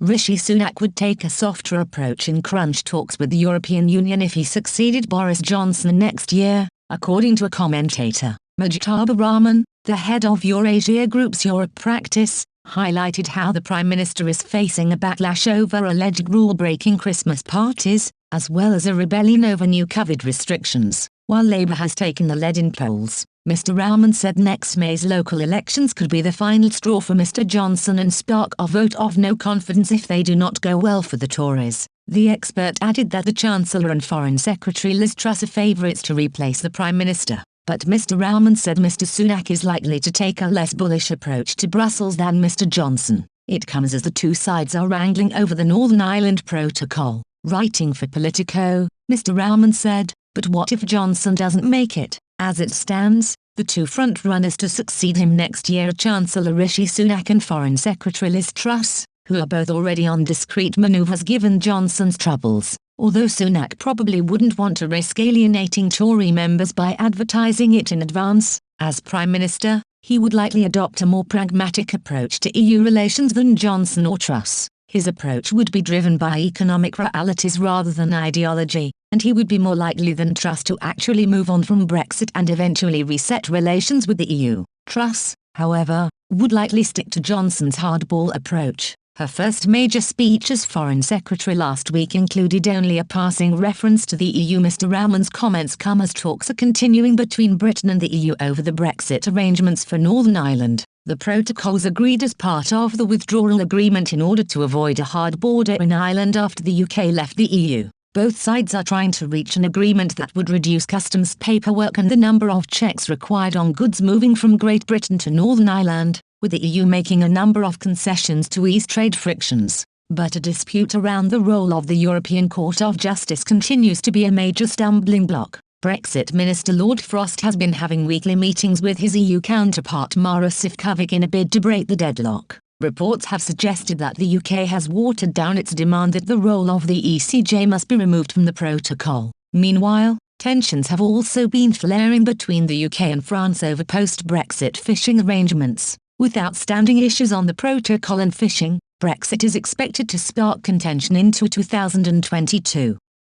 Rishi Sunak would take a softer approach in crunch talks with the European Union if he succeeded Boris Johnson next year, according to a commentator. Mujtaba Rahman, the head of Eurasia Group's Europe practice, highlighted how the Prime Minister is facing a backlash over alleged rule-breaking Christmas parties, as well as a rebellion over new COVID restrictions. While Labour has taken the lead in polls, Mr Rahman said next May's local elections could be the final straw for Mr Johnson and spark a vote of no confidence if they do not go well for the Tories. The expert added that the Chancellor and Foreign Secretary Liz Truss are favourites to replace the Prime Minister, but Mr Rahman said Mr Sunak is likely to take a less bullish approach to Brussels than Mr Johnson. It comes as the two sides are wrangling over the Northern Ireland Protocol. Writing for Politico, Mr Rahman said, "But what if Johnson doesn't make it? As it stands, the two front-runners to succeed him next year are Chancellor Rishi Sunak and Foreign Secretary Liz Truss, who are both already on discreet manoeuvres given Johnson's troubles, although Sunak probably wouldn't want to risk alienating Tory members by advertising it in advance. As Prime Minister, he would likely adopt a more pragmatic approach to EU relations than Johnson or Truss. His approach would be driven by economic realities rather than ideology, and he would be more likely than Truss to actually move on from Brexit and eventually reset relations with the EU. Truss, however, would likely stick to Johnson's hardball approach. Her first major speech as Foreign Secretary last week included only a passing reference to the EU. Mr Rahman's comments come as talks are continuing between Britain and the EU over the Brexit arrangements for Northern Ireland. The protocols agreed as part of the withdrawal agreement in order to avoid a hard border in Ireland after the UK left the EU. Both sides are trying to reach an agreement that would reduce customs paperwork and the number of checks required on goods moving from Great Britain to Northern Ireland, with the EU making a number of concessions to ease trade frictions. But a dispute around the role of the European Court of Justice continues to be a major stumbling block. Brexit Minister Lord Frost has been having weekly meetings with his EU counterpart Mara Sifkovic in a bid to break the deadlock. Reports have suggested that the UK has watered down its demand that the role of the ECJ must be removed from the protocol. Meanwhile, tensions have also been flaring between the UK and France over post-Brexit fishing arrangements. With outstanding issues on the protocol and fishing, Brexit is expected to spark contention into 2022.